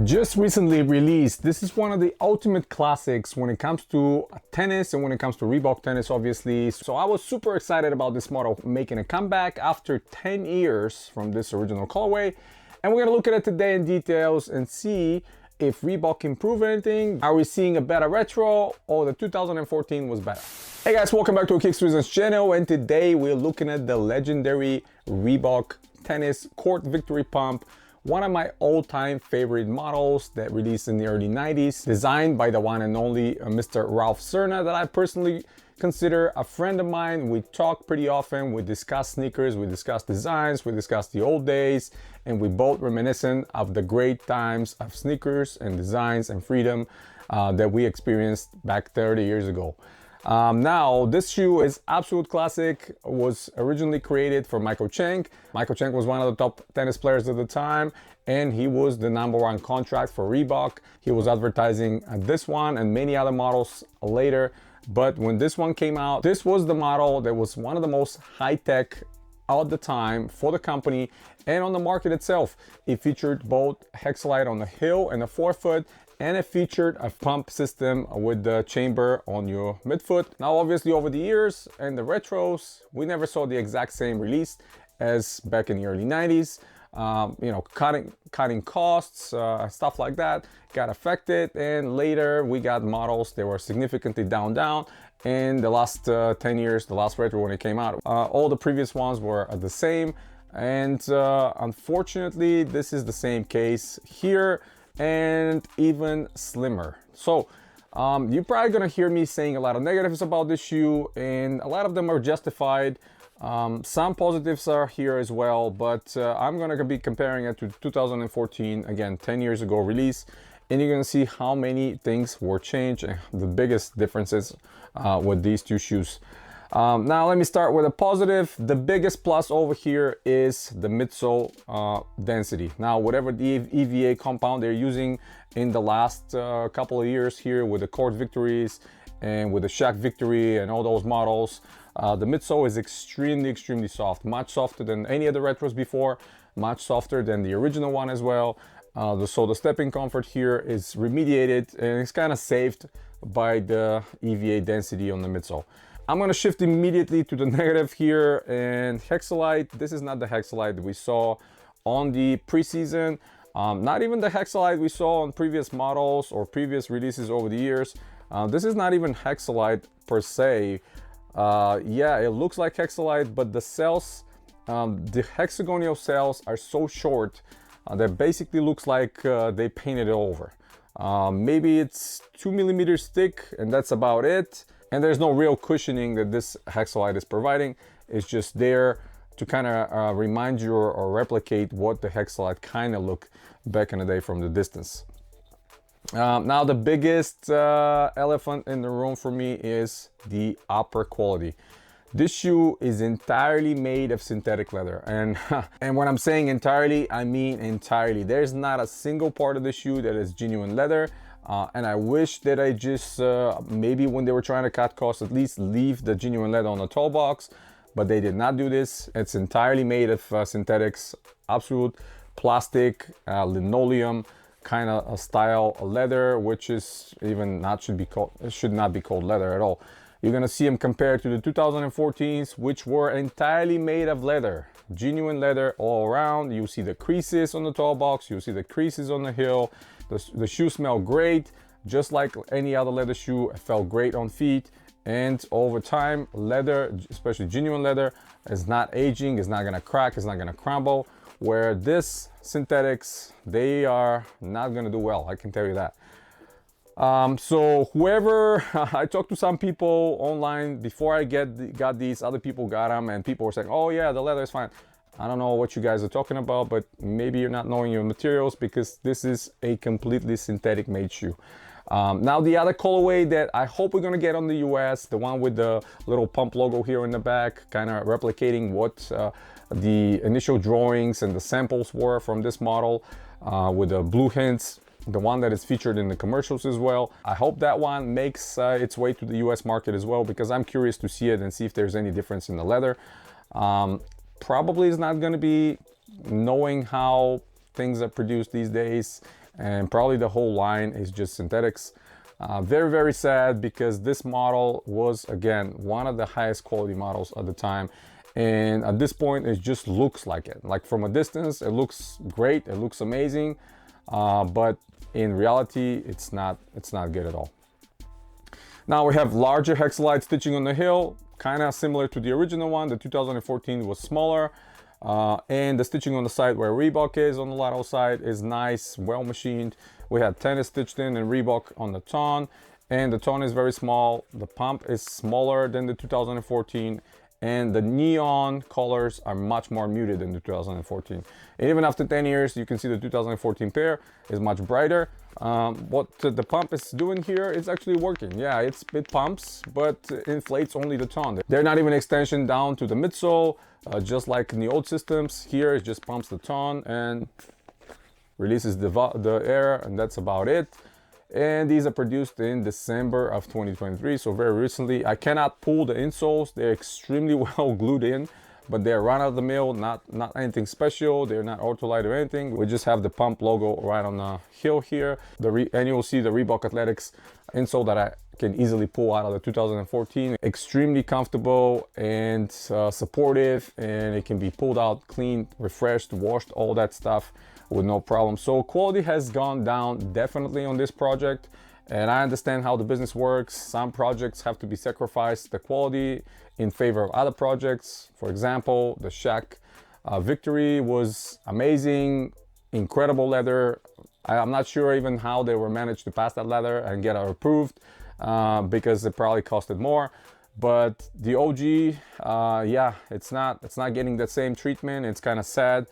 Just recently released. This is one of the ultimate classics when it comes to tennis and when it comes to Reebok tennis, obviously. So I was super excited about this model making a comeback after 10 years from this original colorway. And we're gonna look at it today in details and see if Reebok improved anything. Are we seeing a better retro, or the 2014 was better? Hey guys, welcome back to a Kicks Reasons channel, and today we're looking at the legendary Reebok Tennis Court Victory Pump. One of my all-time favorite models that released in the early 90s, designed by the one and only Mr. Ralph Cerna, that I personally consider a friend of mine. We talk pretty often, we discuss sneakers, we discuss designs, we discuss the old days, and we both reminiscent of the great times of sneakers and designs and freedom that we experienced back 30 years ago. Now, this shoe is absolute classic. Was originally created for Michael Chang. Michael Chang was one of the top tennis players at the time, and he was the #1 contract for Reebok. He was advertising this one and many other models later. But when this one came out, this was the model that was one of the most high-tech at the time for the company and on the market itself. It featured both Hexalite on the heel and the forefoot, and it featured a pump system with the chamber on your midfoot. Now, obviously, over the years and the retros, we never saw the exact same release as back in the early 90s. Cutting costs, stuff like that got affected, and later we got models that were significantly down. And the last 10 years, the last retro when it came out, all the previous ones were the same. And unfortunately, this is the same case here, and even slimmer. So you're probably gonna hear me saying a lot of negatives about this shoe, and a lot of them are justified. Some positives are here as well, but I'm gonna be comparing it to 2014, again, 10 years ago release, and you're gonna see how many things were changed and the biggest differences with these two shoes. Now let me start with a positive. The biggest plus over here is the midsole density. Now, whatever the EVA compound they're using in the last couple of years here with the Court Victories and with the Shaq Victory and all those models, the midsole is extremely soft, much softer than any of the retros before, much softer than the original one as well. So the stepping comfort here is remediated, and it's kind of saved by the EVA density on the midsole. I'm gonna shift immediately to the negative here, and Hexalite. This is not the Hexalite we saw on the preseason. Not even the Hexalite we saw on previous models or previous releases over the years. This is not even Hexalite per se. Yeah, it looks like Hexalite, but the cells, the hexagonal cells are so short that basically looks like they painted it over. Maybe it's 2 millimeters thick, and that's about it. And there's no real cushioning that this Hexalite is providing. It's just there to kind of remind you or replicate what the Hexalite kind of looked back in the day from the distance. Now, the biggest elephant in the room for me is the upper quality. This shoe is entirely made of synthetic leather, and and when I'm saying entirely, I mean entirely. There's not a single part of the shoe that is genuine leather. And I wish that I just maybe when they were trying to cut costs, at least leave the genuine leather on the toe box, but they did not do this. It's entirely made of synthetics, absolute plastic, linoleum kind of style leather, which is even not should not be called leather at all. You're gonna see them compared to the 2014s, which were entirely made of leather, genuine leather all around. You see the creases on the toe box, you see the creases on the heel. The shoe smelled great, just like any other leather shoe. It felt great on feet, and over time, leather, especially genuine leather, is not aging, it's not gonna crack, it's not gonna crumble. Where this synthetics, they are not gonna do well, I can tell you that. So whoever, I talked to some people online before I got these, other people got them, and people were saying, oh yeah, the leather is fine. I don't know what you guys are talking about, but maybe you're not knowing your materials, because this is a completely synthetic made shoe. Now, the other colorway that I hope we're gonna get on the US, the one with the little pump logo here in the back, kind of replicating what the initial drawings and the samples were from this model, with the blue hints, the one that is featured in the commercials as well. I hope that one makes its way to the US market as well, because I'm curious to see it and see if there's any difference in the leather. Probably is not going to be, knowing how things are produced these days and probably the whole line is just synthetics. Very, very sad, because this model was, again, one of the highest quality models at the time. And at this point, it just looks like it. Like from a distance, it looks great, it looks amazing. But in reality, it's not good at all. Now we have larger hexalite stitching on the heel, kind of similar to the original one. The 2014 was smaller. And the stitching on the side where Reebok is on the lateral side is nice, well machined. We had tennis stitched in and Reebok on the ton, and the ton is very small. The pump is smaller than the 2014, and the neon colors are much more muted than the 2014. And even after 10 years, you can see the 2014 pair is much brighter. What the pump is doing here is actually working. Yeah, it pumps, but inflates only the ton. They're not even extension down to the midsole, just like in the old systems. Here it just pumps the ton and releases the air, and that's about it. And these are produced in December of 2023, so very recently. I cannot pull the insoles. They're extremely well glued in, but they're run of the mill, not anything special. They're not ultralight or anything. We just have the pump logo right on the heel here. And you'll see the Reebok Athletics insole that I can easily pull out of the 2014. Extremely comfortable and supportive, and it can be pulled out, cleaned, refreshed, washed, all that stuff with no problem. So quality has gone down definitely on this project, and I understand how the business works. Some projects have to be sacrificed the quality in favor of other projects. For example, the Reebok Victory was amazing, incredible leather. I'm not sure even how they were managed to pass that leather and get it approved, because it probably costed more. But the OG, yeah, it's not getting that same treatment. It's kind of sad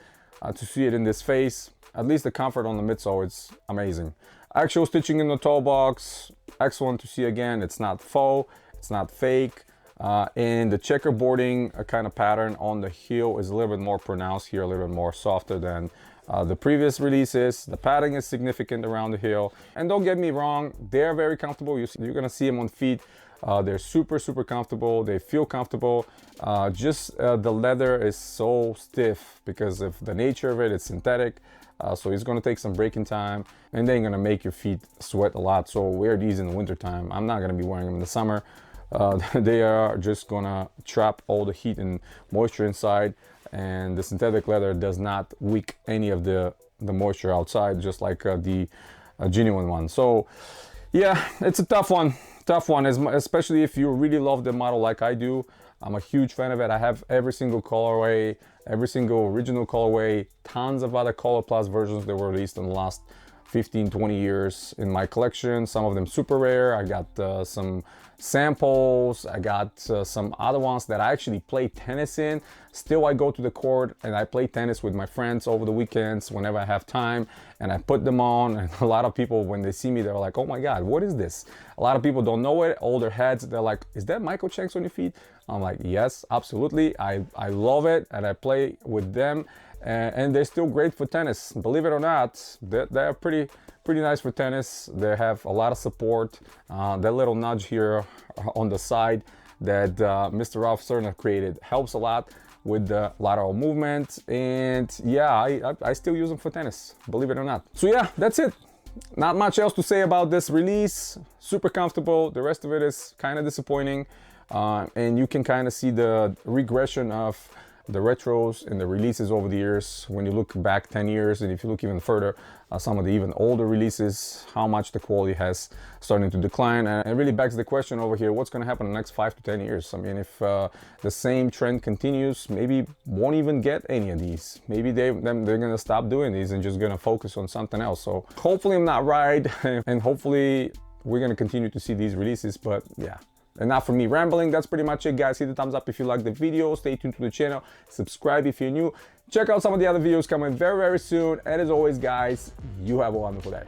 to see it in this face. At least the comfort on the midsole, it's amazing. Actual stitching in the toe box, excellent to see again. It's not faux, it's not fake. And the checkerboarding kind of pattern on the heel is a little bit more pronounced here, a little bit more softer than the previous releases. The padding is significant around the heel. And don't get me wrong, they're very comfortable. You're gonna see them on feet. They're super comfortable. They feel comfortable. Just the leather is so stiff because of the nature of it. It's synthetic. So it's gonna take some breaking time, and then gonna make your feet sweat a lot. So wear these in the winter time. I'm not gonna be wearing them in the summer. They are just gonna trap all the heat and moisture inside, and the synthetic leather does not wick any of the moisture outside, just like the genuine one. So yeah, it's a tough one, especially if you really love the model like I do. I'm a huge fan of it. I have every single colorway, every single original colorway, tons of other Color Plus versions that were released in the last 15-20 years in my collection. Some of them super rare. I got some samples. I got some other ones that I actually play tennis in. Still, I go to the court and I play tennis with my friends over the weekends whenever I have time, and I put them on. And a lot of people, when they see me, they're like, oh my God, what is this? A lot of people don't know it. Older heads, they're like, is that Michael Shanks on your feet? I'm like, yes, absolutely. I love it, and I play with them. And they're still great for tennis. Believe it or not, they're pretty nice for tennis. They have a lot of support. That little nudge here on the side that Mr. Ralph Cerner created helps a lot with the lateral movement. And yeah, I still use them for tennis, believe it or not. So yeah, that's it. Not much else to say about this release. Super comfortable. The rest of it is kind of disappointing. And you can kind of see the regression of the retros and the releases over the years. When you look back 10 years, and if you look even further, some of the even older releases, how much the quality has starting to decline. And it really begs the question over here, what's going to happen in the next 5 to 10 years? I mean, if the same trend continues, maybe won't even get any of these. Maybe they're going to stop doing these and just going to focus on something else. So hopefully I'm not right, and hopefully we're going to continue to see these releases. But yeah, enough from me rambling. That's pretty much it, guys. Hit the thumbs up if you like the video. Stay tuned to the channel. Subscribe if you're new. Check out some of the other videos coming very soon. And as always, guys, you have a wonderful day.